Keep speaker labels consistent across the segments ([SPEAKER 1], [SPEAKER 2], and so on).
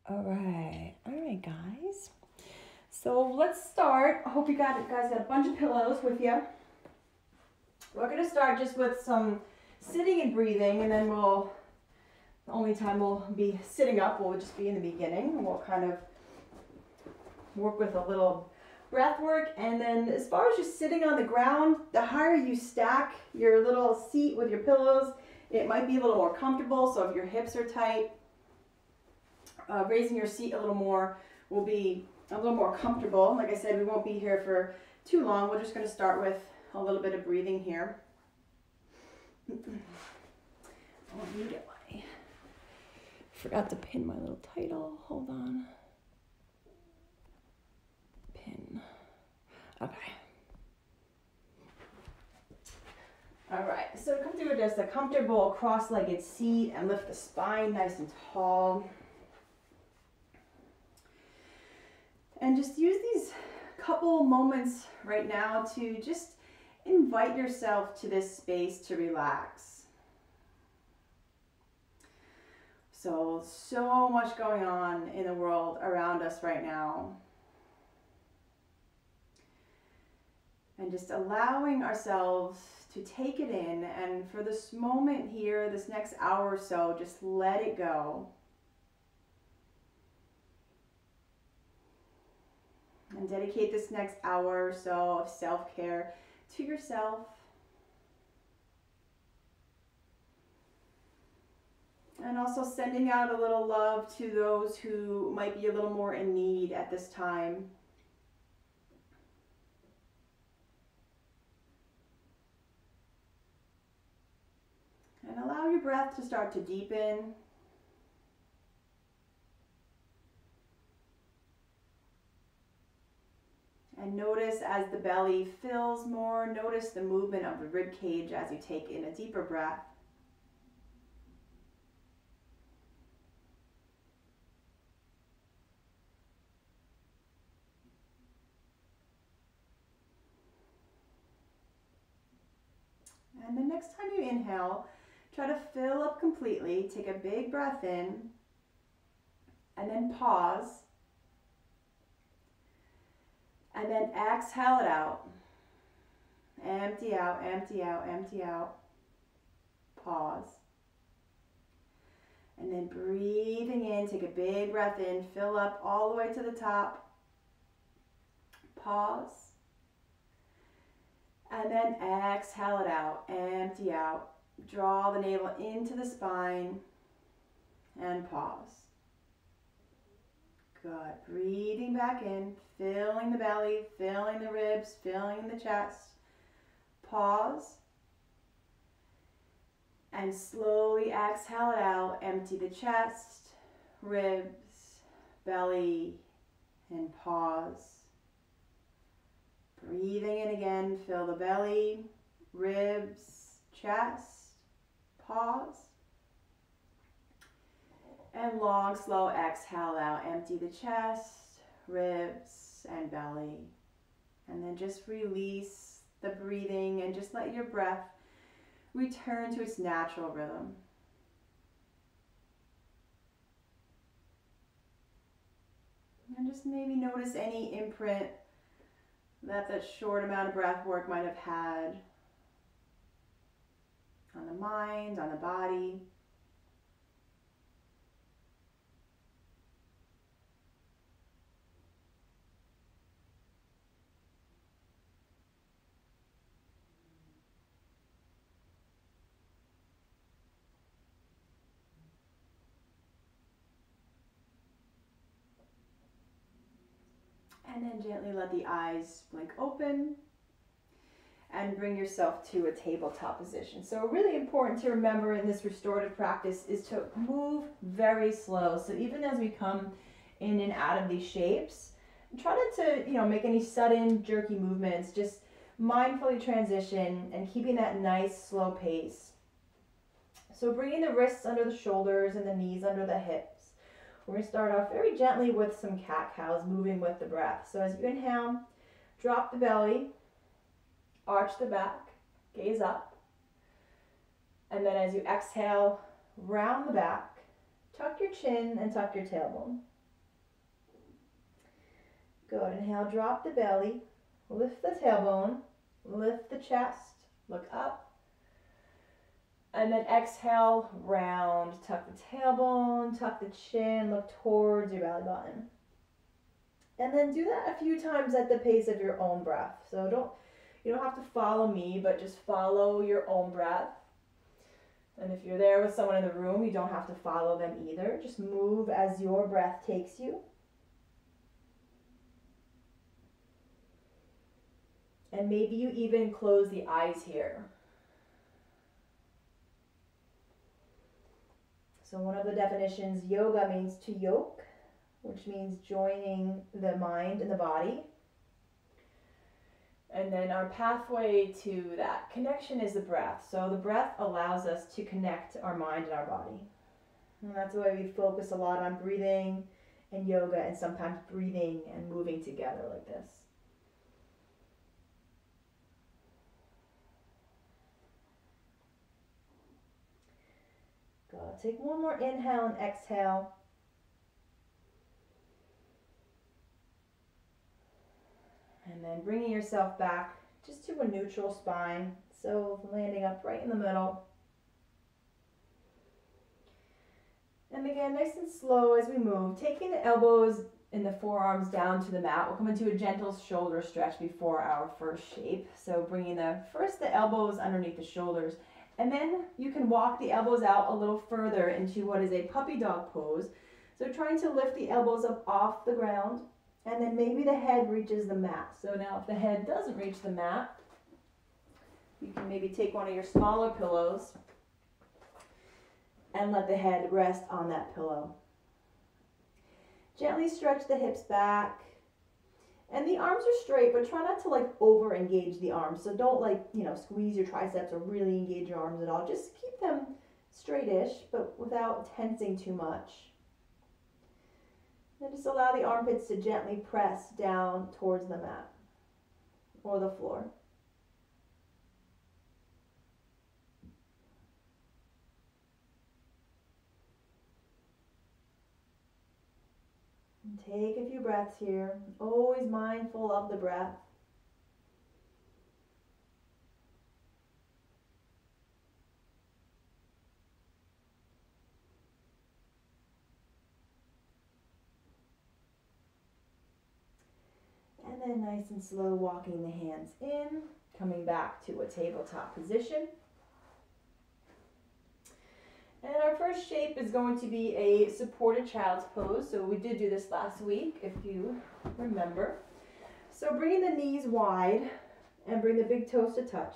[SPEAKER 1] All right, guys. So let's start. I hope you guys got a bunch of pillows with you. We're gonna start just with some sitting and breathing, and then the only time we'll be sitting up will just be in the beginning, and we'll kind of work with a little breath work. And then as far as just sitting on the ground, the higher you stack your little seat with your pillows, it might be a little more comfortable. So if your hips are tight, raising your seat a little more will be a little more comfortable. Like I said, we won't be here for too long. We're just going to start with a little bit of breathing here. Forgot to pin my little title. Hold on. Pin. Okay. All right, so come to just a comfortable cross-legged seat and lift the spine nice and tall. And just use these couple moments right now to just invite yourself to this space to relax. So much going on in the world around us right now. And just allowing ourselves to take it in, and for this moment here, this next hour or so, just let it go. And dedicate this next hour or so of self-care to yourself. And also sending out a little love to those who might be a little more in need at this time. And allow your breath to start to deepen. And notice as the belly fills more, notice the movement of the rib cage as you take in a deeper breath. And the next time you inhale, try to fill up completely. Take a big breath in, and then pause. And then exhale it out. Empty out, empty out, empty out. Pause. And then breathing in, take a big breath in, fill up all the way to the top. Pause. And then exhale it out, empty out. Draw the navel into the spine and pause. Good. Breathing back in, filling the belly, filling the ribs, filling the chest. Pause. And slowly exhale it out. Empty the chest, ribs, belly, and pause. Breathing in again, fill the belly, ribs, chest, pause. And long, slow exhale out. Empty the chest, ribs, and belly. And then just release the breathing and just let your breath return to its natural rhythm. And just maybe notice any imprint that short amount of breath work might have had on the mind, on the body. And then gently let the eyes blink open and bring yourself to a tabletop position. So really important to remember in this restorative practice is to move very slow. So even as we come in and out of these shapes, try not to make any sudden jerky movements. Just mindfully transition and keeping that nice slow pace. So bringing the wrists under the shoulders and the knees under the hips. We're going to start off very gently with some cat-cows, moving with the breath. So as you inhale, drop the belly, arch the back, gaze up. And then as you exhale, round the back, tuck your chin and tuck your tailbone. Good. Inhale, drop the belly, lift the tailbone, lift the chest, look up. And then exhale, round, tuck the tailbone, tuck the chin, look towards your belly button. And then do that a few times at the pace of your own breath. So you don't have to follow me, but just follow your own breath. And if you're there with someone in the room, you don't have to follow them either. Just move as your breath takes you. And maybe you even close the eyes here. So one of the definitions, yoga means to yoke, which means joining the mind and the body. And then our pathway to that connection is the breath. So the breath allows us to connect our mind and our body. And that's why we focus a lot on breathing and yoga, and sometimes breathing and moving together like this. Good. Take one more inhale and exhale. And then bringing yourself back just to a neutral spine. So landing up right in the middle. And again, nice and slow as we move. Taking the elbows and the forearms down to the mat. We'll come into a gentle shoulder stretch before our first shape. So bringing the elbows underneath the shoulders. And then you can walk the elbows out a little further into what is a puppy dog pose. So trying to lift the elbows up off the ground. And then maybe the head reaches the mat. So now if the head doesn't reach the mat, you can maybe take one of your smaller pillows and let the head rest on that pillow. Gently stretch the hips back. And the arms are straight, but try not to over engage the arms. So don't squeeze your triceps or really engage your arms at all. Just keep them straightish, but without tensing too much. And just allow the armpits to gently press down towards the mat or the floor. And take a few breaths here, always mindful of the breath. And then nice and slow, walking the hands in, coming back to a tabletop position. And our first shape is going to be a supported child's pose. So we did do this last week, if you remember. So bringing the knees wide and bring the big toes to touch.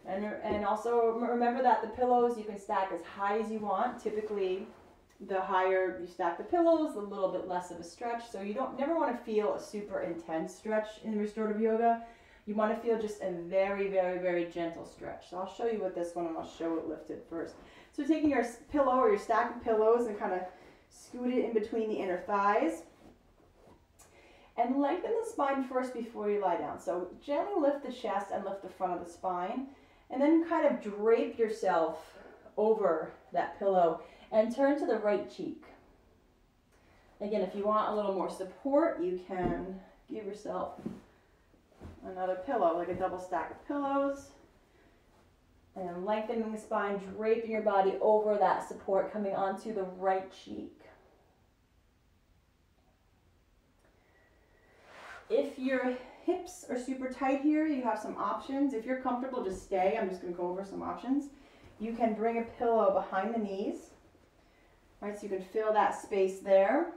[SPEAKER 1] And also remember that the pillows you can stack as high as you want. Typically, the higher you stack the pillows, the little bit less of a stretch. So you never want to feel a super intense stretch in restorative yoga. You want to feel just a very, very, very gentle stretch. So I'll show you with this one, and I'll show it lifted first. So taking your pillow or your stack of pillows and kind of scoot it in between the inner thighs. And lengthen the spine first before you lie down. So gently lift the chest and lift the front of the spine. And then kind of drape yourself over that pillow and turn to the right cheek. Again, if you want a little more support, you can give yourself another pillow, like a double stack of pillows. And lengthening the spine, draping your body over that support, coming onto the right cheek. If your hips are super tight here, you have some options. If you're comfortable, just stay. I'm just going to go over some options. You can bring a pillow behind the knees. All right, so you can fill that space there.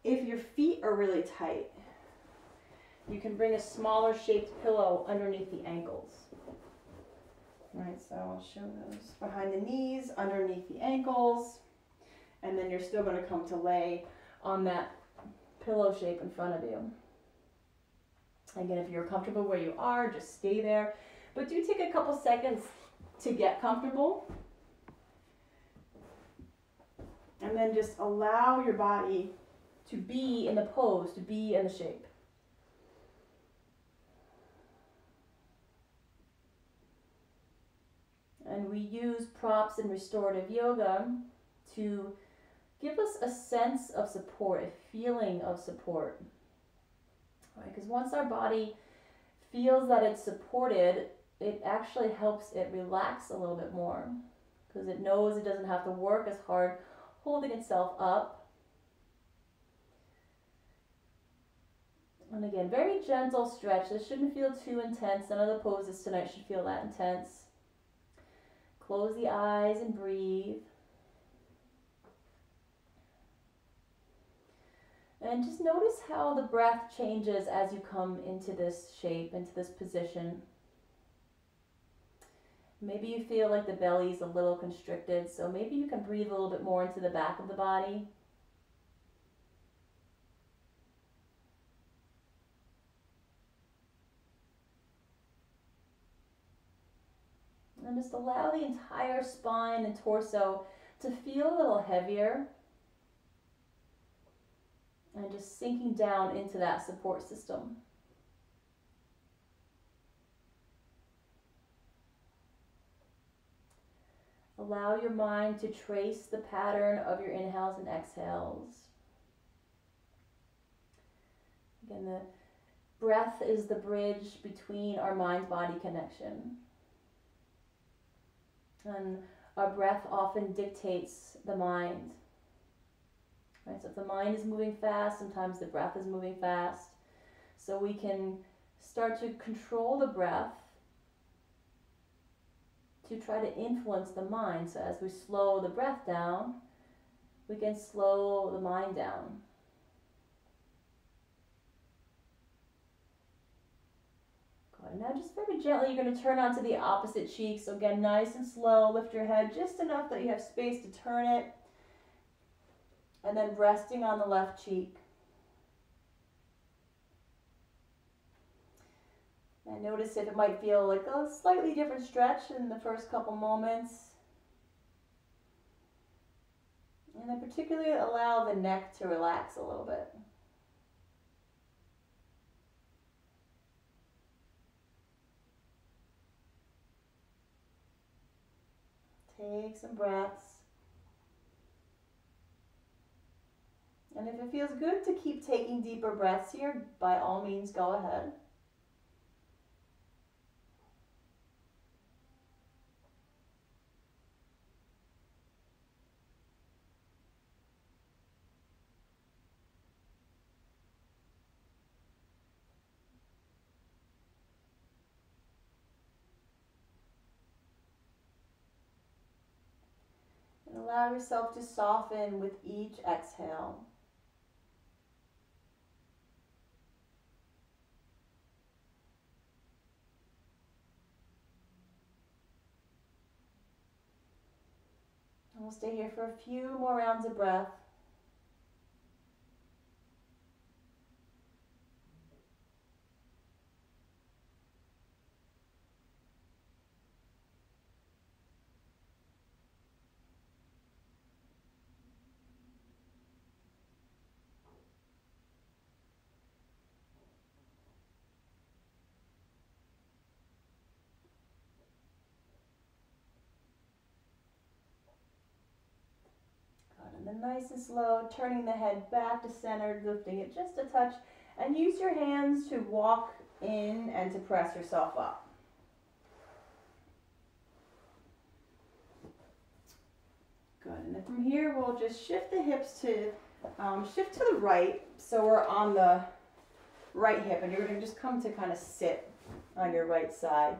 [SPEAKER 1] If your feet are really tight, you can bring a smaller shaped pillow underneath the ankles. All right, so I'll show those behind the knees, underneath the ankles, and then you're still going to come to lay on that pillow shape in front of you. Again, if you're comfortable where you are, just stay there. But do take a couple seconds to get comfortable. And then just allow your body to be in the pose, to be in the shape. And we use props in restorative yoga to give us a sense of support, a feeling of support.
[SPEAKER 2] right? Because once our body feels that it's supported, it actually helps it relax a little bit more, because it knows it doesn't have to work as hard holding itself up. And again, very gentle stretch. This shouldn't feel too intense. None of the poses tonight should feel that intense. Close the eyes and breathe. And just notice how the breath changes as you come into this shape, into this position. Maybe you feel like the belly's a little constricted, so maybe you can breathe a little bit more into the back of the body. And just allow the entire spine and torso to feel a little heavier. And just sinking down into that support system. Allow your mind to trace the pattern of your inhales and exhales. Again, the breath is the bridge between our mind-body connection. And our breath often dictates the mind. Right? So if the mind is moving fast, sometimes the breath is moving fast. So we can start to control the breath to try to influence the mind. So as we slow the breath down, we can slow the mind down. Good. And now just very gently, you're going to turn onto the opposite cheek. So again, nice and slow. Lift your head just enough that you have space to turn it. And then resting on the left cheek. And notice if it might feel like a slightly different stretch in the first couple moments. And then particularly allow the neck to relax a little bit. Take some breaths. And if it feels good to keep taking deeper breaths here, by all means, go ahead. And allow yourself to soften with each exhale. And we'll stay here for a few more rounds of breath. And then nice and slow, turning the head back to center, lifting it just a touch, and use your hands to walk in and to press yourself up. Good, and then from here we'll just shift the hips to, shift to the right, so we're on the right hip, and you're going to just come to kind of sit on your right side.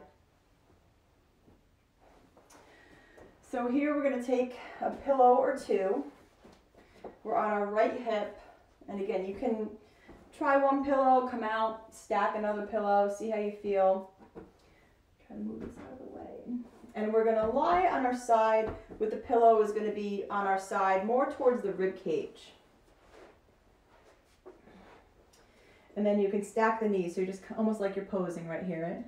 [SPEAKER 2] So here we're going to take a pillow or two. We're on our right hip, and again, you can try one pillow, come out, stack another pillow, see how you feel. Try to move this out of the way. And we're going to lie on our side with the pillow is going to be on our side more towards the rib cage. And then you can stack the knees, so you're just almost like you're posing right here,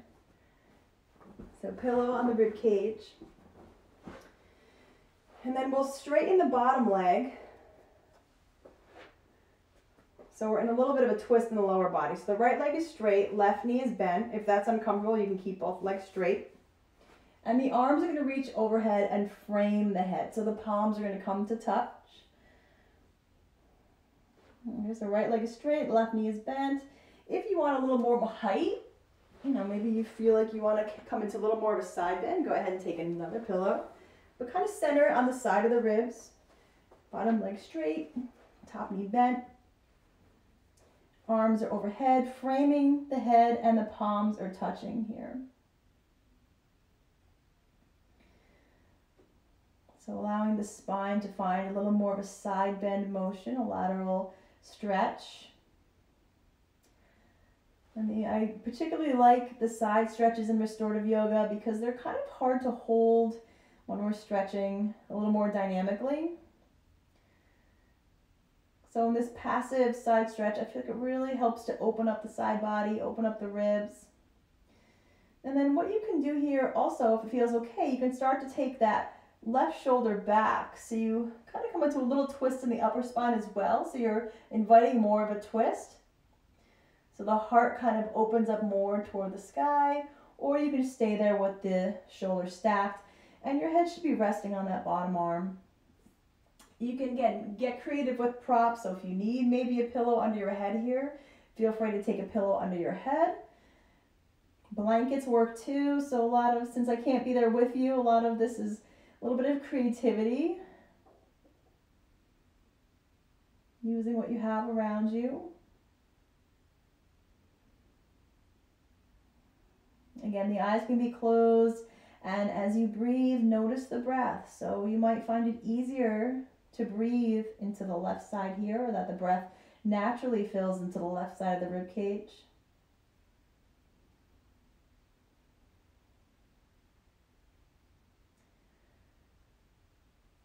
[SPEAKER 2] right? So pillow on the rib cage. And then we'll straighten the bottom leg. So we're in a little bit of a twist in the lower body. So the right leg is straight, left knee is bent. If that's uncomfortable, you can keep both legs straight. And the arms are going to reach overhead and frame the head. So the palms are going to come to touch. Okay, so right leg is straight, left knee is bent. If you want a little more height, you know, maybe you feel like you want to come into a little more of a side bend, go ahead and take another pillow. But kind of center it on the side of the ribs. Bottom leg straight, top knee bent. Arms are overhead, framing the head, and the palms are touching here. So allowing the spine to find a little more of a side bend motion, a lateral stretch. And I particularly like the side stretches in restorative yoga because they're kind of hard to hold when we're stretching a little more dynamically. So in this passive side stretch, I feel like it really helps to open up the side body, open up the ribs. And then what you can do here also, if it feels okay, you can start to take that left shoulder back. So you kind of come into a little twist in the upper spine as well. So you're inviting more of a twist. So the heart kind of opens up more toward the sky, or you can stay there with the shoulders stacked and your head should be resting on that bottom arm. You can get creative with props. So if you need maybe a pillow under your head here, feel free to take a pillow under your head. Blankets work too. So since I can't be there with you, a lot of this is a little bit of creativity. Using what you have around you. Again, the eyes can be closed, and as you breathe, notice the breath. So you might find it easier to breathe into the left side here, or that the breath naturally fills into the left side of the rib cage.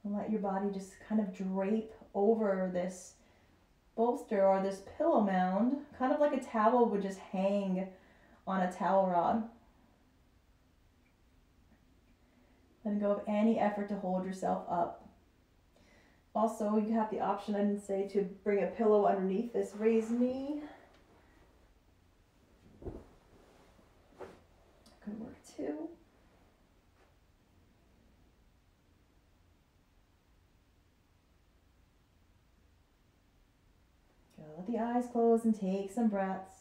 [SPEAKER 2] And let your body just kind of drape over this bolster or this pillow mound, kind of like a towel would just hang on a towel rod. Letting go of any effort to hold yourself up. Also, you have the option, I didn't say, to bring a pillow underneath this raised knee. Could work too. Let the eyes close and take some breaths.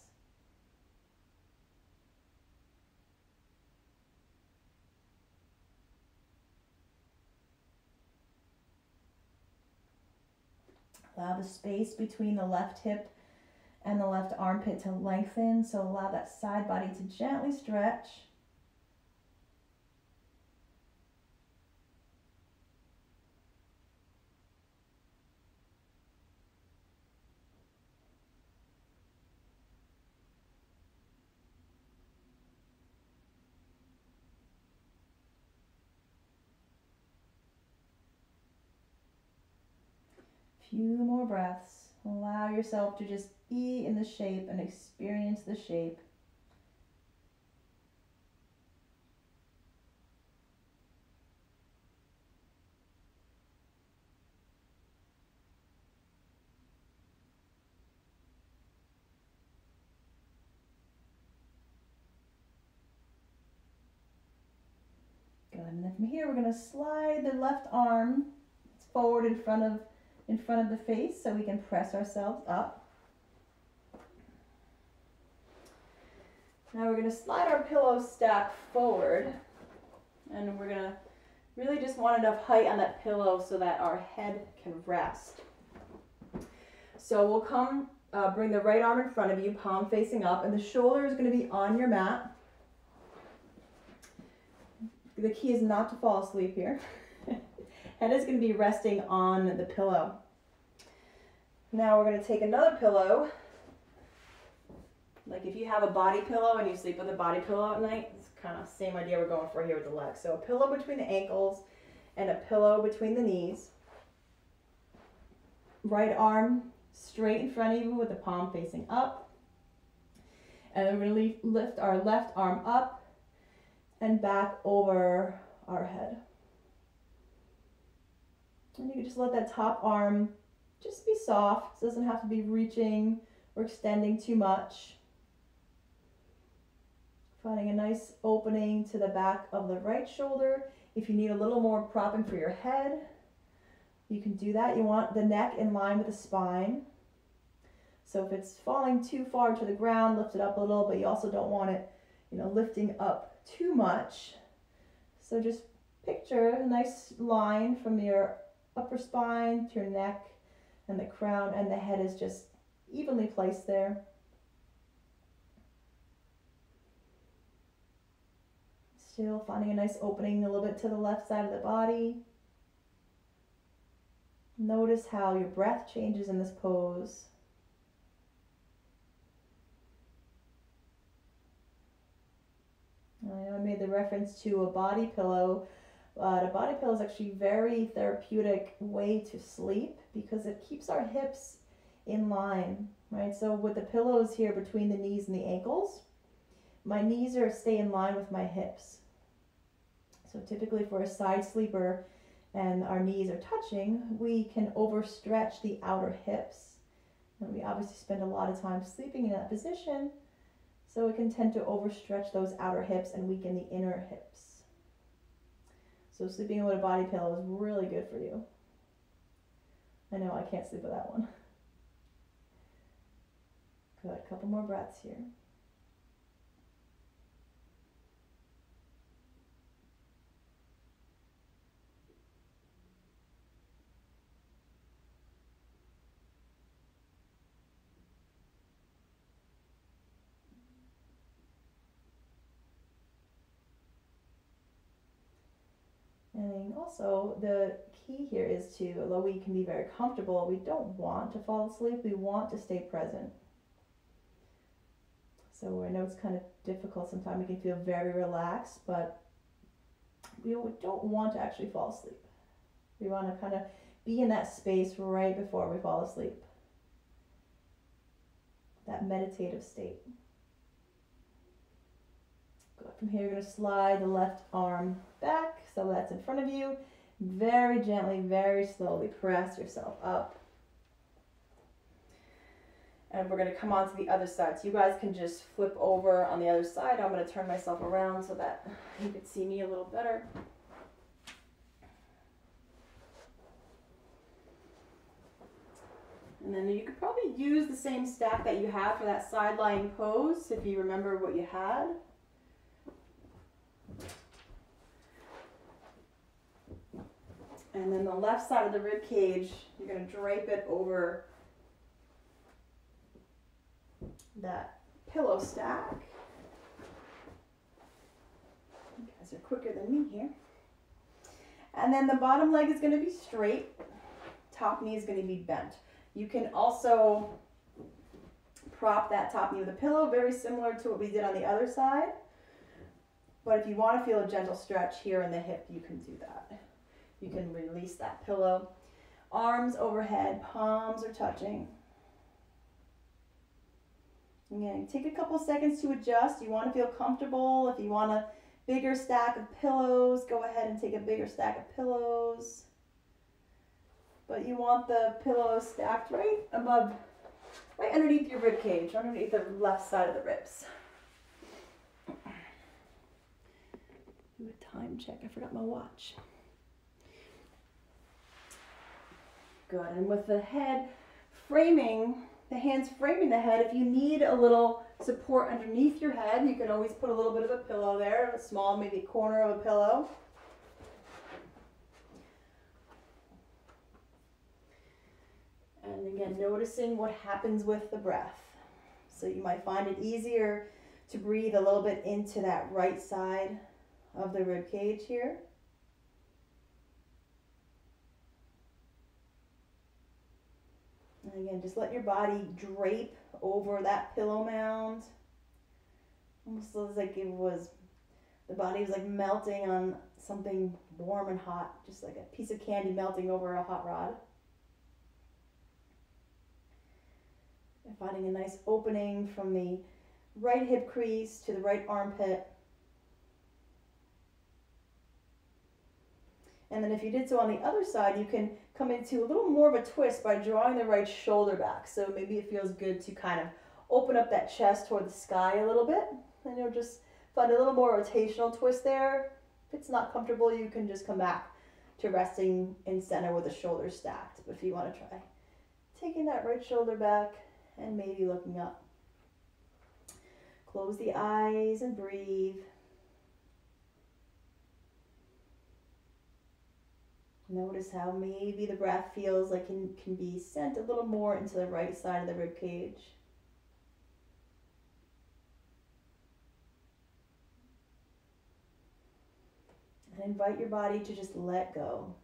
[SPEAKER 2] Allow the space between the left hip and the left armpit to lengthen, so allow that side body to gently stretch. Few more breaths. Allow yourself to just be in the shape and experience the shape. Good. And then from here, we're going to slide the left arm forward in front of the face so we can press ourselves up. Now we're going to slide our pillow stack forward, and we're going to really just want enough height on that pillow so that our head can rest. So we'll come, bring the right arm in front of you, palm facing up, and the shoulder is going to be on your mat. The key is not to fall asleep here. Head is going to be resting on the pillow. Now we're going to take another pillow. Like if you have a body pillow and you sleep with a body pillow at night, it's kind of the same idea we're going for here with the legs. So a pillow between the ankles and a pillow between the knees. Right arm straight in front of you with the palm facing up. And then we're going to lift our left arm up and back over our head. And you can just let that top arm just be soft. It doesn't have to be reaching or extending too much. Finding a nice opening to the back of the right shoulder. If you need a little more propping for your head, you can do that. You want the neck in line with the spine. So if it's falling too far to the ground, lift it up a little, but you also don't want it, lifting up too much. So just picture a nice line from your upper spine to your neck, and the crown and the head is just evenly placed there. Still finding a nice opening a little bit to the left side of the body. Notice how your breath changes in this pose. I know I made the reference to a body pillow, but a body pillow is actually a very therapeutic way to sleep because it keeps our hips in line, right? So with the pillows here between the knees and the ankles, my knees stay in line with my hips. So typically for a side sleeper and our knees are touching, we can overstretch the outer hips. And we obviously spend a lot of time sleeping in that position, so it can tend to overstretch those outer hips and weaken the inner hips. So sleeping with a body pillow is really good for you. I know I can't sleep with that one. Good, a couple more breaths here. And also the key here is to, although we can be very comfortable, we don't want to fall asleep, we want to stay present. So I know it's kind of difficult sometimes, we can feel very relaxed, but we don't want to actually fall asleep. We want to kind of be in that space right before we fall asleep. That meditative state. Good. From here, you're going to slide the left arm back, so that's in front of you. Very gently, very slowly press yourself up. And we're going to come on to the other side. So you guys can just flip over on the other side. I'm going to turn myself around so that you can see me a little better. And then you could probably use the same stack that you had for that side lying pose if you remember what you had. And then the left side of the rib cage, you're going to drape it over that pillow stack. You guys are quicker than me here. And then the bottom leg is going to be straight. Top knee is going to be bent. You can also prop that top knee with a pillow, very similar to what we did on the other side. But if you want to feel a gentle stretch here in the hip, you can do that. You can release that pillow. Arms overhead, palms are touching. Again, take a couple seconds to adjust. You want to feel comfortable. If you want a bigger stack of pillows, go ahead and take a bigger stack of pillows. But you want the pillow stacked right above, right underneath your rib cage, underneath the left side of the ribs. Do a time check. I forgot my watch. Good. And with the head framing, the hands framing the head, if you need a little support underneath your head, you can always put a little bit of a pillow there, a small, maybe corner of a pillow. And again, noticing what happens with the breath. So you might find it easier to breathe a little bit into that right side of the rib cage here. And again, just let your body drape over that pillow mound. Almost feels like the body was like melting on something warm and hot, just like a piece of candy melting over a hot rod. And finding a nice opening from the right hip crease to the right armpit. And then if you did so on the other side, you can come into a little more of a twist by drawing the right shoulder back. So maybe it feels good to kind of open up that chest toward the sky a little bit. And you'll just find a little more rotational twist there. If it's not comfortable, you can just come back to resting in center with the shoulders stacked. But if you want to try taking that right shoulder back
[SPEAKER 1] and maybe looking up. Close the eyes and breathe. Notice how maybe the breath feels like it can be sent a little more into the right side of the rib cage. And invite your body to just let go.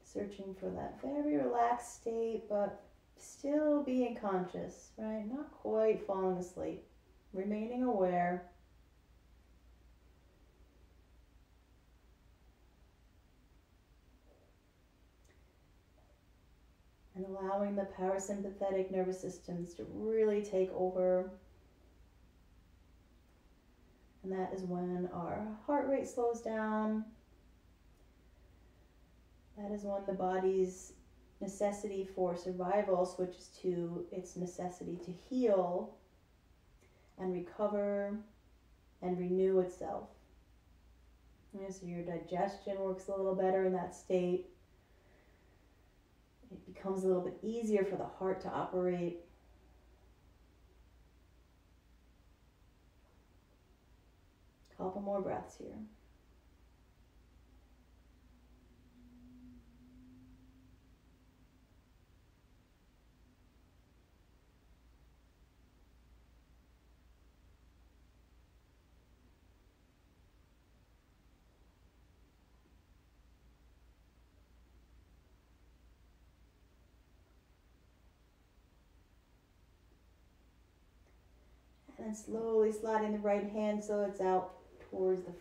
[SPEAKER 1] Searching for that very relaxed state, but still being conscious, right? Not quite falling asleep. Remaining aware. And allowing the parasympathetic nervous systems to really take over. And that is when our heart rate slows down. That is when the body's necessity for survival switches to its necessity to heal and recover and renew itself. And so your digestion works a little better in that state. It becomes a little bit easier for the heart to operate. A couple more breaths here. And slowly sliding the right hand so it's out towards the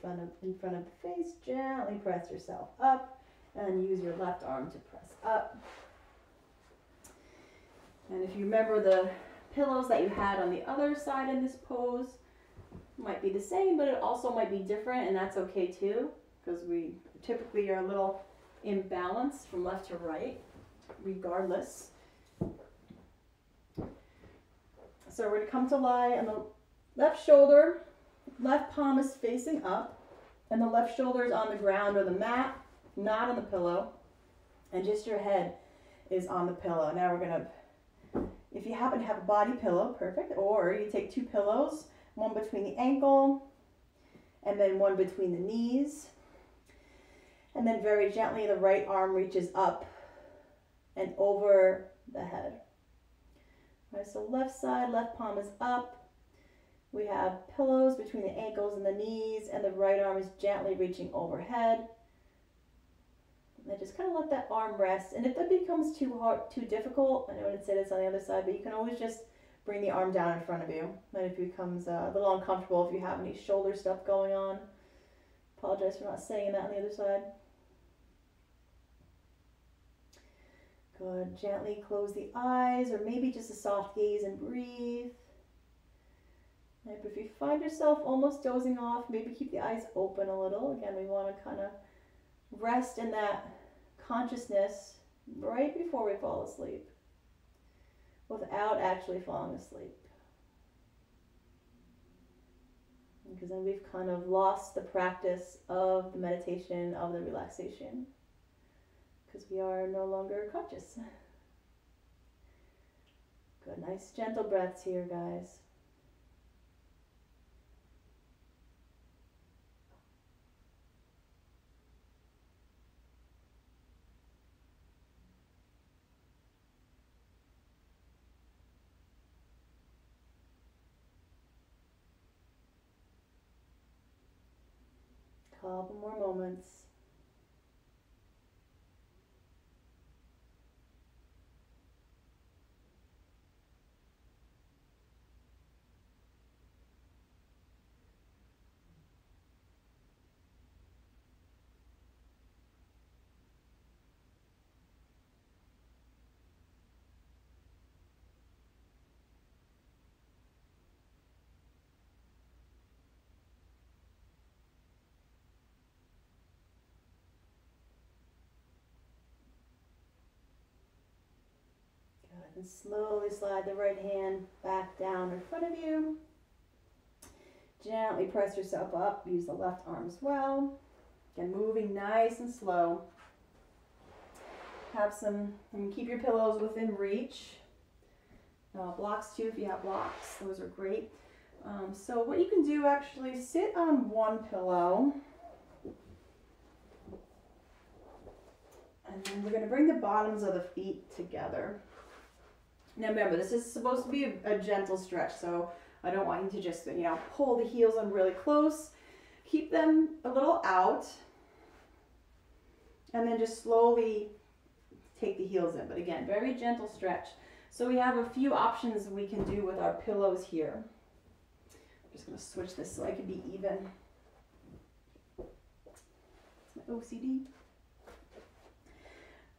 [SPEAKER 1] in front of the face. Gently press yourself up and use your left arm to press up. And if you remember, the pillows that you had on the other side in this pose might be the same, but it also might be different, and that's okay too, because we typically are a little imbalanced from left to right, regardless. So we're going to come to lie on the left shoulder, left palm is facing up, and the left shoulder is on the ground or the mat, not on the pillow, and just your head is on the pillow. Now we're going to, if you happen to have a body pillow, perfect, or you take two pillows, one between the ankle, and then one between the knees, and then very gently the right arm reaches up and over the head. Right, so left side, left palm is up. We have pillows between the ankles and the knees, and the right arm is gently reaching overhead. And then just kind of let that arm rest. And if that becomes too hard, too difficult, I know it said it's on the other side, but you can always just bring the arm down in front of you. And if it becomes a little uncomfortable, if you have any shoulder stuff going on, apologize for not saying that on the other side. Good. Gently close the eyes, or maybe just a soft gaze and breathe. And if you find yourself almost dozing off, maybe keep the eyes open a little. Again, we want to kind of rest in that consciousness right before we fall asleep, without actually falling asleep. Because then we've kind of lost the practice of the meditation, of the relaxation, because we are no longer conscious. Good, nice gentle breaths here, guys. Couple more moments.
[SPEAKER 2] And slowly slide the right hand back down in front of you. Gently press yourself up. Use the left arm as well. Again, moving nice and slow. Keep your pillows within reach. Blocks too, if you have blocks, those are great. So what you can do, actually sit on one pillow. And then we're going to bring the bottoms of the feet together. Now remember, this is supposed to be a gentle stretch, so I don't want you to just, pull the heels in really close. Keep them a little out. And then just slowly take the heels in. But again, very gentle stretch. So we have a few options we can do with our pillows here. I'm just going to switch this so I can be even. It's my OCD.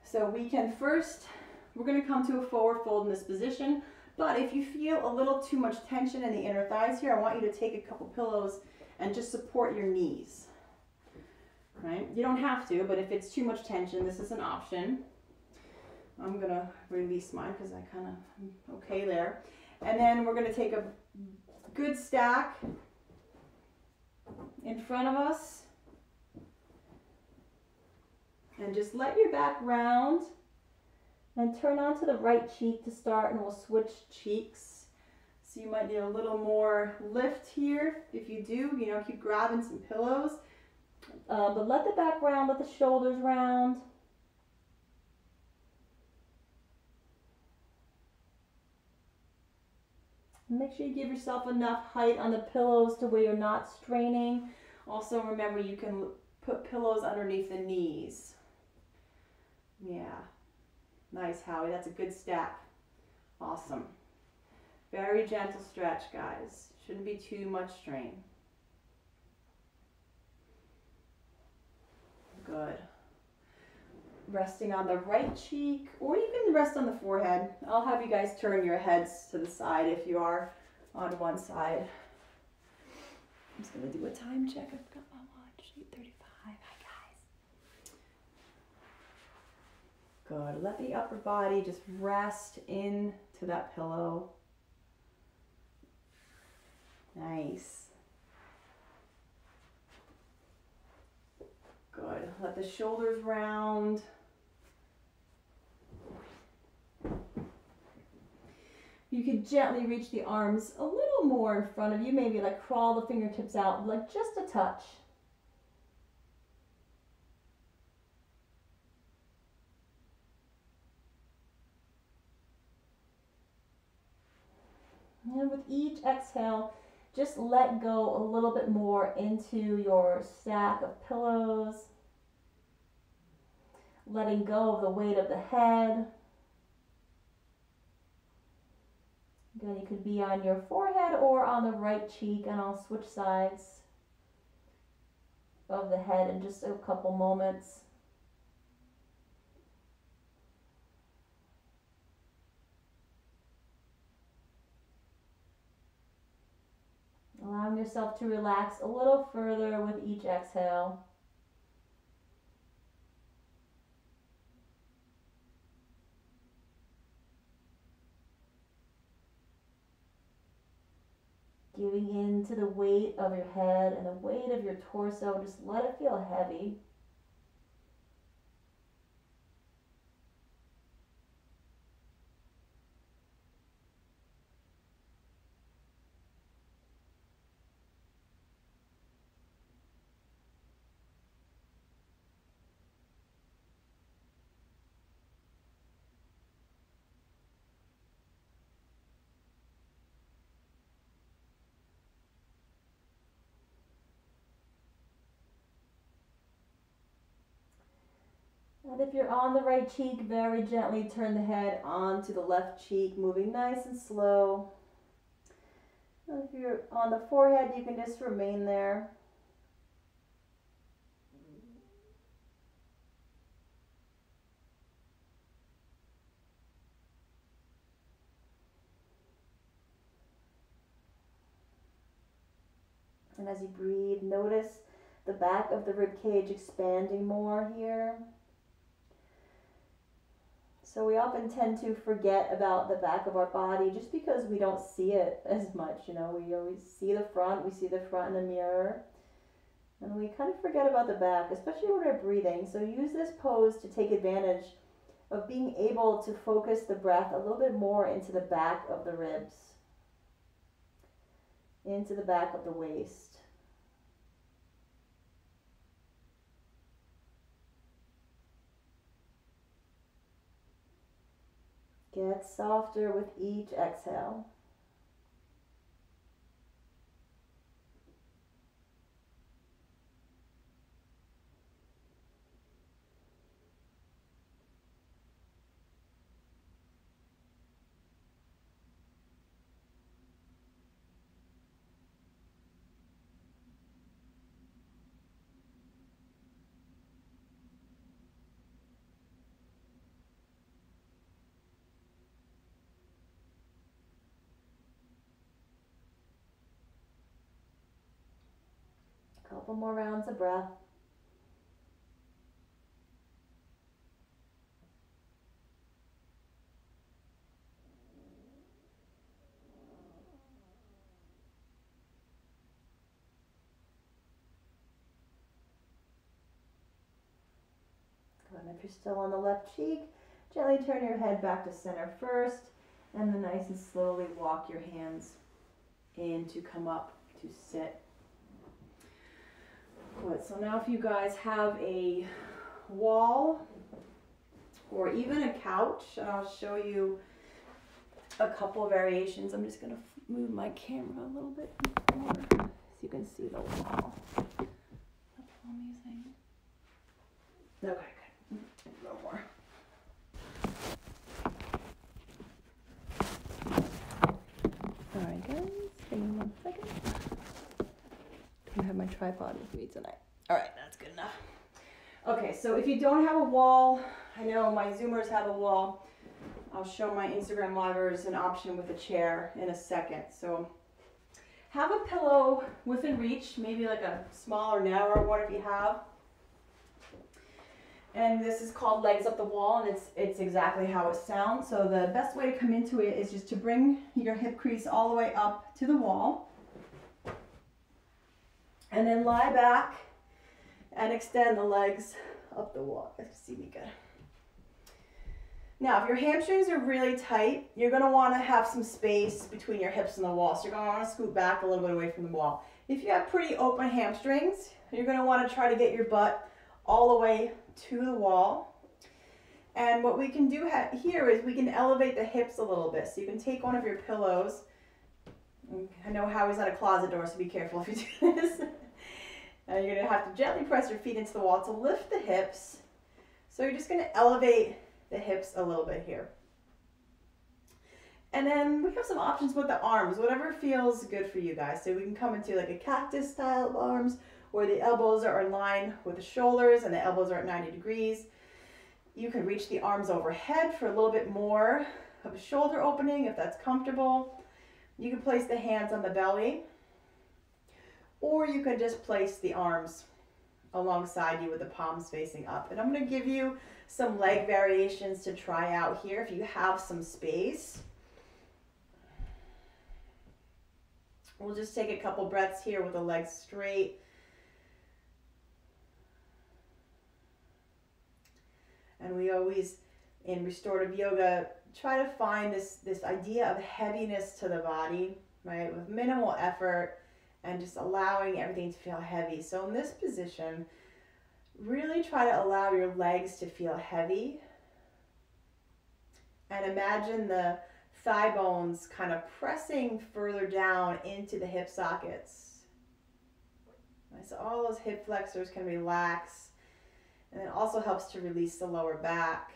[SPEAKER 2] So we're going to come to a forward fold in this position. But if you feel a little too much tension in the inner thighs here, I want you to take a couple pillows and just support your knees. Right? You don't have to, but if it's too much tension, this is an option. I'm going to release mine because I kind of am okay there. And then we're going to take a good stack in front of us. And just let your back round and turn onto the right cheek to start, and we'll switch cheeks. So you might need a little more lift here. If you do, keep grabbing some pillows. But let the back round, let the shoulders round. Make sure you give yourself enough height on the pillows to where you're not straining. Also remember, you can put pillows underneath the knees. Yeah. Nice, Howie. That's a good stack. Awesome. Very gentle stretch, guys. Shouldn't be too much strain. Good. Resting on the right cheek, or you can rest on the forehead. I'll have you guys turn your heads to the side if you are on one side. I'm just going to do a time check. I've got my watch, 8:35. Hi, guys. Good. Let the upper body just rest into that pillow. Nice. Good. Let the shoulders round. You could gently reach the arms a little more in front of you, maybe like crawl the fingertips out, like just a touch. And with each exhale, just let go a little bit more into your stack of pillows. Letting go of the weight of the head. Again, you could be on your forehead or on the right cheek, and I'll switch sides of the head in just a couple moments. Allowing yourself to relax a little further with each exhale. Giving in to the weight of your head and the weight of your torso. Just let it feel heavy. And if you're on the right cheek, very gently turn the head onto the left cheek, moving nice and slow. And if you're on the forehead, you can just remain there. And as you breathe, notice the back of the rib cage expanding more here.
[SPEAKER 1] So we often tend to forget about the back of our body just because we don't see it as much. You know, we always see the front, we see the front in the mirror, and we kind of forget about the back, especially when we're breathing. So use this pose to take advantage of being able to focus the breath a little bit more into the back of the ribs, into the back of the waist. Get softer with each exhale. Couple more rounds of breath. Good. And if you're still on the left cheek, gently turn your head back to center first, and then nice and slowly walk your hands in to come up to sit. Good. So now if you guys have a wall or even a couch, and I'll show you a couple of variations. I'm just going to move my camera a little bit more so you can see the wall. That's amazing. Okay, good. A little more. All right, guys. Give me 1 second. I have my tripod with me tonight. All right, that's good enough. Okay, so if you don't have a wall, I know my Zoomers have a wall. I'll show my Instagram livers an option with a chair in a second. So have a pillow within reach, maybe like a smaller, narrow one if you have. And this is called Legs Up the Wall, and it's exactly how it sounds. So the best way to come into it is just to bring your hip crease all the way up to the wall. And then lie back and extend the legs up the wall. You can see me good. Now, if your hamstrings are really tight, you're going to want to have some space between your hips and the wall. So you're going to want to scoot back a little bit away from the wall. If you have pretty open hamstrings, you're going to want to try to get your butt all the way to the wall. And what we can do here is we can elevate the hips a little bit. So you can take one of your pillows. I know Howie's at a closet door, so be careful if you do this. And you're going to have to gently press your feet into the wall to lift the hips. So you're just going to elevate the hips a little bit here. And then we have some options with the arms, whatever feels good for you guys. So we can come into like a cactus style of arms where the elbows are in line with the shoulders and the elbows are at 90 degrees. You can reach the arms overhead for a little bit more of a shoulder opening if that's comfortable. You can place the hands on the belly, or you can just place the arms alongside you with the palms facing up. And I'm going to give you some leg variations to try out here if you have some space. We'll just take a couple breaths here with the legs straight. And we always, in restorative yoga, try to find this idea of heaviness to the body, right? With minimal effort and just allowing everything to feel heavy. So in this position, really try to allow your legs to feel heavy. And imagine the thigh bones kind of pressing further down into the hip sockets. Right, so all those hip flexors can relax. And it also helps to release the lower back.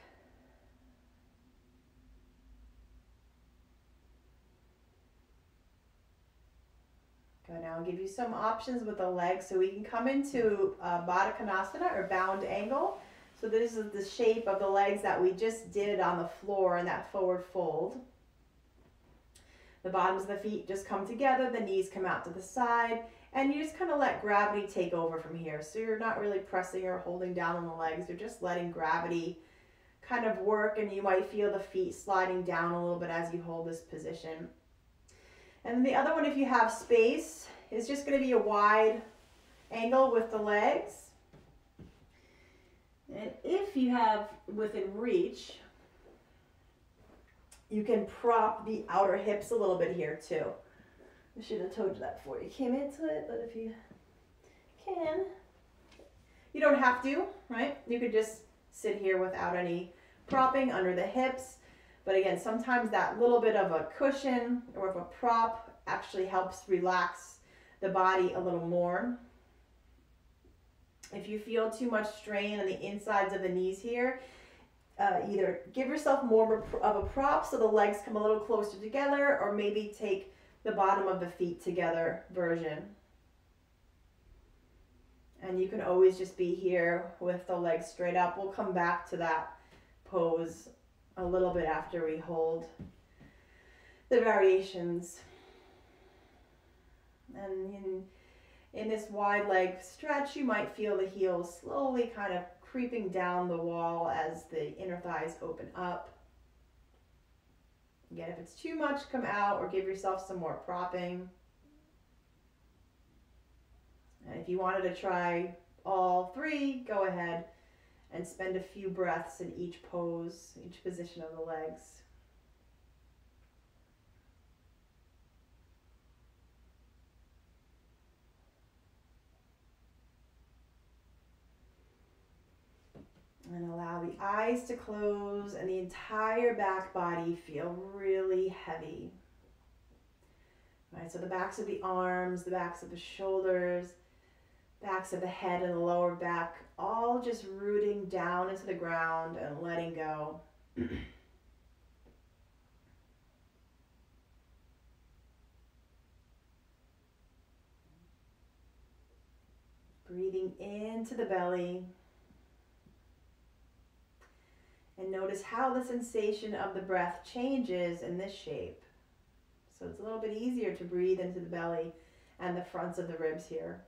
[SPEAKER 1] Good, now I'll give you some options with the legs. So we can come into Baddha Konasana or bound angle. So this is the shape of the legs that we just did on the floor in that forward fold. The bottoms of the feet just come together, the knees come out to the side, and you just kind of let gravity take over from here. So you're not really pressing or holding down on the legs, you're just letting gravity
[SPEAKER 2] kind of work, and you might feel the feet sliding down a little bit as you hold this position. And then the other one, if you have space, is just going to be a wide angle with the legs. And if you have within reach, you can prop the outer hips a little bit here too. I should have told you that before you came into it, but if you can. You don't have to, right? You could just sit here without any propping under the hips. But again, sometimes that little bit of a cushion or of a prop actually helps relax the body a little more. If you feel too much strain on the insides of the knees here, either give yourself more of a prop so the legs come a little closer together, or maybe take the bottom of the feet together version. And you can always just be here with the legs straight up. We'll come back to that pose a little bit after we hold the variations. And in this wide leg stretch, you might feel the heels slowly kind of creeping down the wall as the inner thighs open up. Again, if it's too much, come out or give yourself some more propping. And if you wanted to try all three, go ahead and spend a few breaths in each pose, each position of the legs. And allow the eyes to close and the entire back body feel really heavy. All right, so the backs of the arms, the backs of the shoulders, backs of the head and the lower back, all just rooting down into the ground and letting go. Breathing into the belly. And notice how the sensation of the breath changes in this shape. So it's a little bit easier to breathe into the belly and the fronts of the ribs here.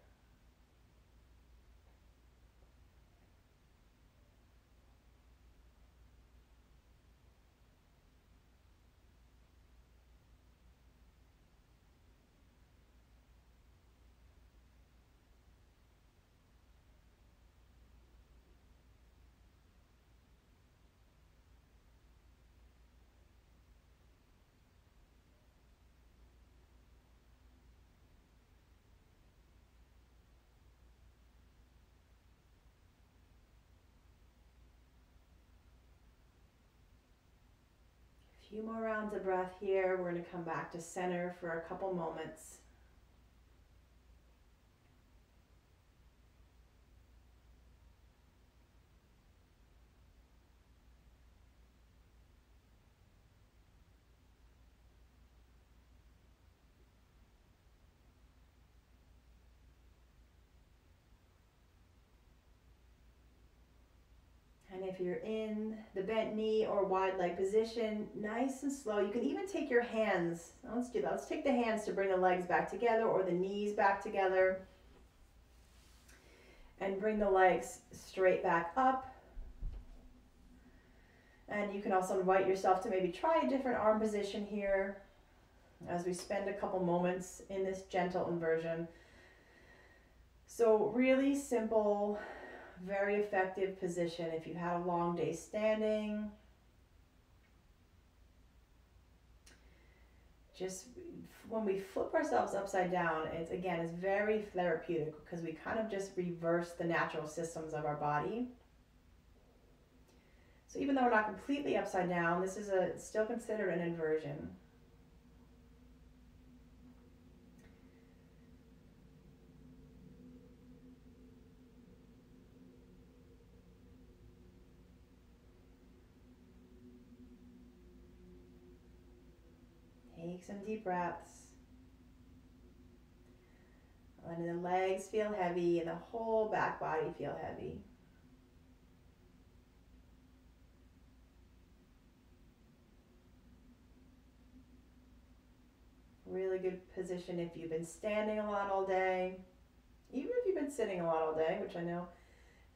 [SPEAKER 2] Few more rounds of breath here. We're going to come back to center for a couple moments. And if you're in the bent knee or wide leg position, nice and slow. You can even take your hands. Let's do that. Let's take the hands to bring the legs back together or the knees back together. And bring the legs straight back up. And you can also invite yourself to maybe try a different arm position here as we spend a couple moments in this gentle inversion. So really simple, very effective position if you had a long day standing. Just when we flip ourselves upside down, it's very therapeutic because we kind of just reverse the natural systems of our body. So even though we're not completely upside down, this is still considered an inversion. Take some deep breaths. Letting the legs feel heavy and the whole back body feel heavy. Really good position if you've been standing a lot all day. Even if you've been sitting a lot all day, which I know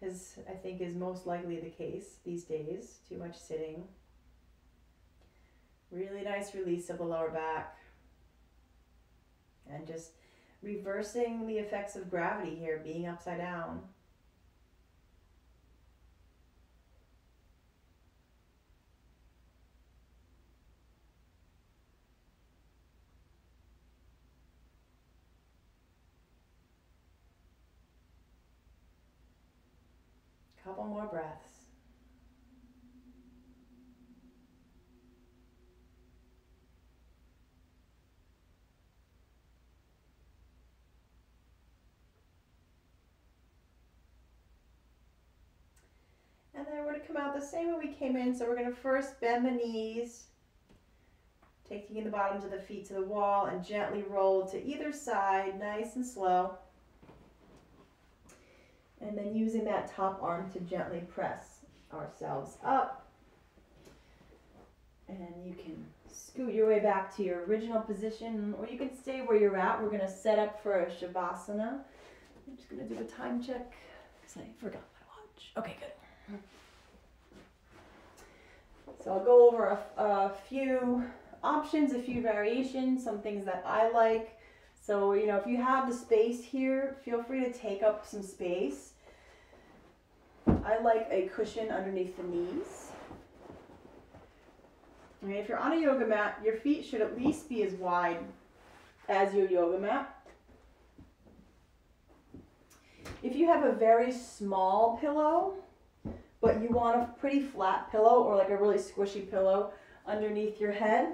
[SPEAKER 2] I think is most likely the case these days. Too much sitting. Really nice release of the lower back. And just reversing the effects of gravity here, being upside down. Couple more breaths. And then we're going to come out the same way we came in. So we're going to first bend the knees, taking the bottoms of the feet to the wall and gently roll to either side, nice and slow. And then using that top arm to gently press ourselves up. And you can scoot your way back to your original position, or you can stay where you're at. We're going to set up for a Shavasana. I'm just going to do a time check because I forgot my watch. Okay, good. So I'll go over a few options, a few variations, some things that I like. So, you know, if you have the space here, feel free to take up some space. I like a cushion underneath the knees. Okay, if you're on a yoga mat, your feet should at least be as wide as your yoga mat. If you have a very small pillow, but you want a pretty flat pillow or like a really squishy pillow underneath your head,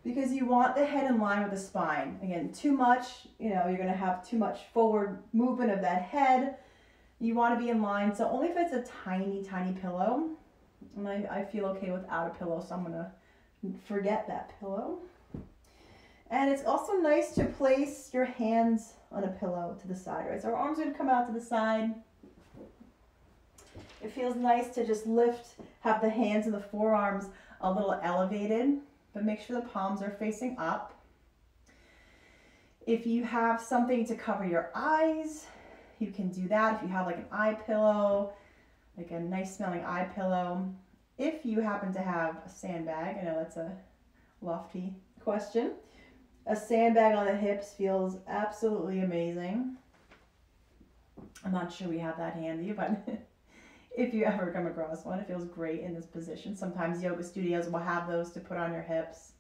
[SPEAKER 2] because you want the head in line with the spine. Again, too much, you know, you're going to have too much forward movement of that head. You want to be in line. So only if it's a tiny, tiny pillow. And I feel okay without a pillow, so I'm going to forget that pillow. And it's also nice to place your hands on a pillow to the side, right? So our arms are going to come out to the side. It feels nice to just lift, have the hands and the forearms a little elevated, but make sure the palms are facing up. If you have something to cover your eyes, you can do that. If you have like an eye pillow, like a nice smelling eye pillow. If you happen to have a sandbag, I know that's a lofty question. A sandbag on the hips feels absolutely amazing. I'm not sure we have that handy, but if you ever come across one, it feels great in this position. Sometimes yoga studios will have those to put on your hips.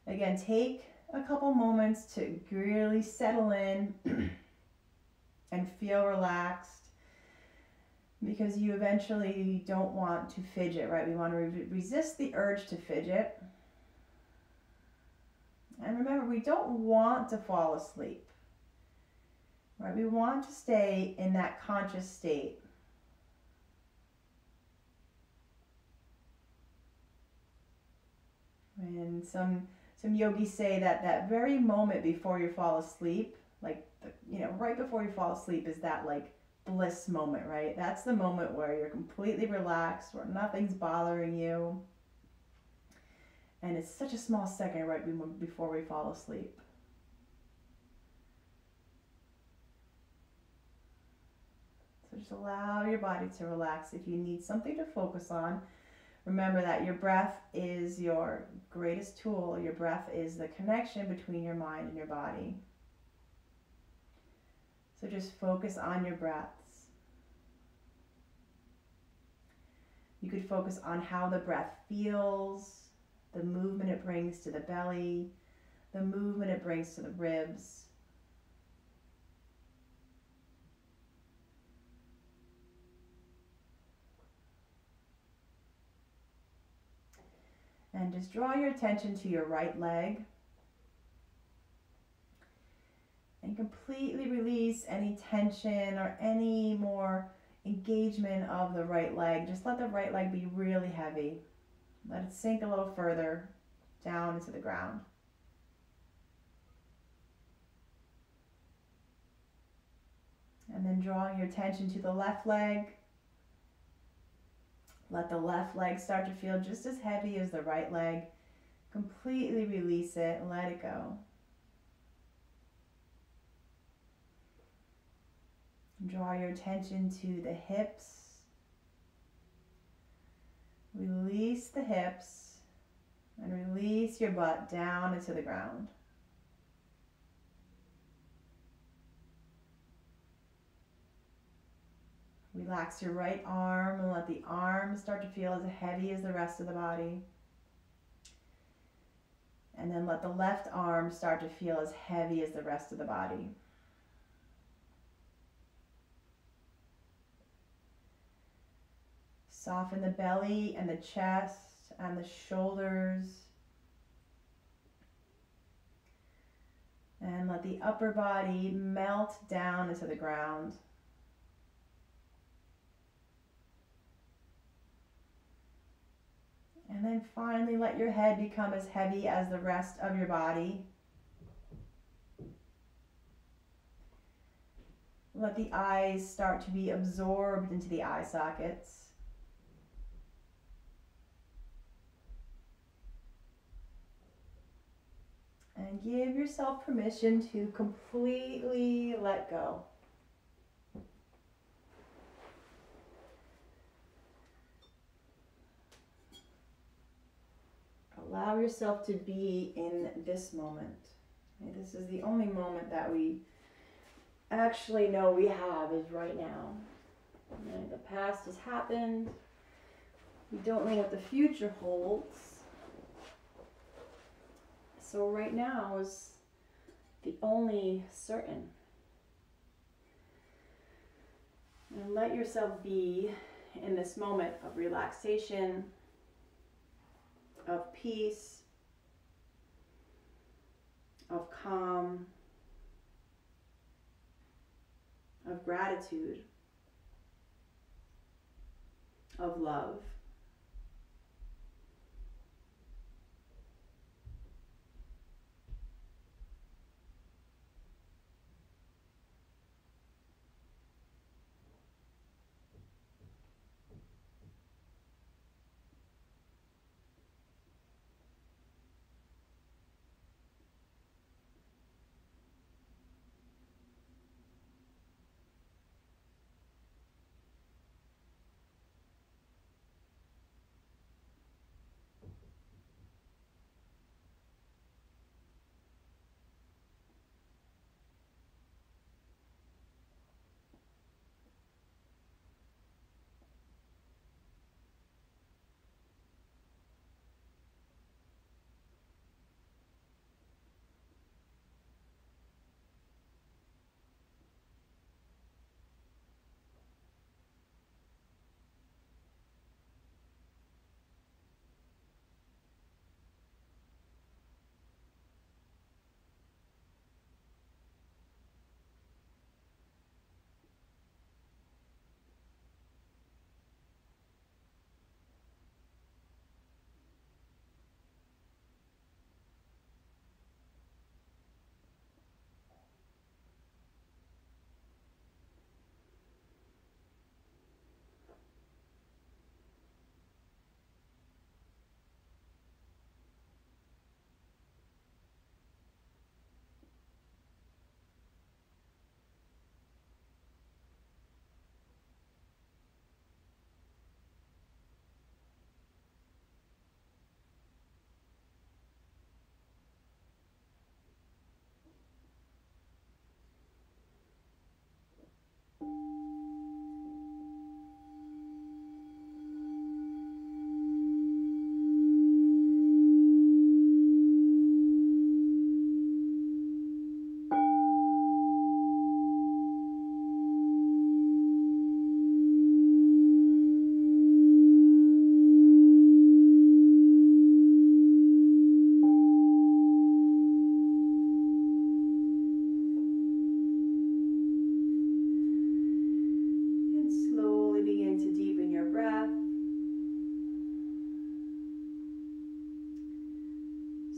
[SPEAKER 2] Again, take a couple moments to really settle in and feel relaxed, because you eventually don't want to fidget, right? We want to resist the urge to fidget. And remember, we don't want to fall asleep, right? We want to stay in that conscious state. And some yogis say that that very moment before you fall asleep, like, right before you fall asleep is that like bliss moment, right? That's the moment where you're completely relaxed, where nothing's bothering you. And it's such a small second right before we fall asleep. So just allow your body to relax. If you need something to focus on, remember that your breath is your greatest tool. Your breath is the connection between your mind and your body. So just focus on your breaths. You could focus on how the breath feels, the movement it brings to the belly, the movement it brings to the ribs. And just draw your attention to your right leg. And completely release any tension or any more engagement of the right leg. Just let the right leg be really heavy. Let it sink a little further down into the ground. And then drawing your attention to the left leg. Let the left leg start to feel just as heavy as the right leg. Completely release it and let it go.
[SPEAKER 1] Draw your attention to the hips. Release the hips and release your butt down into the ground. Relax your right arm and let the arm start to feel as heavy as the rest of the body. And then let the left arm start to feel as heavy as the rest of the body. Soften the belly and the chest and the shoulders. And let the upper body melt down into the ground. And then finally let your head become as heavy as the rest of your body. Let the eyes start to be absorbed into the eye sockets. And give yourself permission to completely let go. Allow yourself to be in this moment. This is the only moment that we actually know we have is right now. The past has happened. We don't know what the future holds. So right now is the only certain. And let yourself be in this moment of relaxation, of peace, of calm, of gratitude, of love.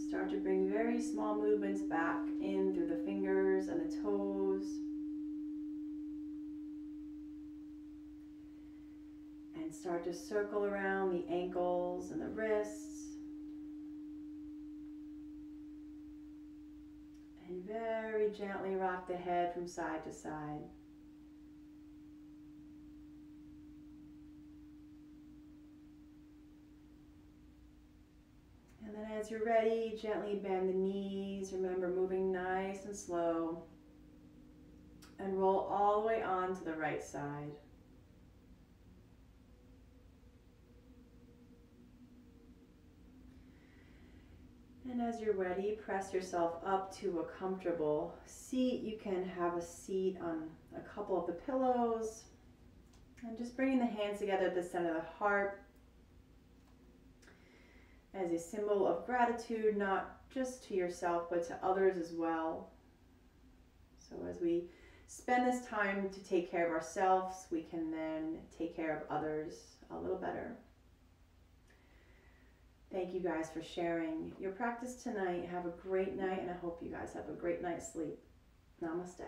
[SPEAKER 1] Start to bring very small movements back in through the fingers and the toes. And start to circle around the ankles and the wrists. And very gently rock the head from side to side. as you're ready, gently bend the knees. Remember, moving nice and slow. And roll all the way on to the right side. And as you're ready, press yourself up to a comfortable seat. You can have a seat on a couple of the pillows. And just bringing the hands together at the center of the heart as a symbol of gratitude, not just to yourself, but to others as well. So as we spend this time to take care of ourselves, we can then take care of others a little better. Thank you guys for sharing your practice tonight. Have a great night, and I hope you guys have a great night's sleep. Namaste.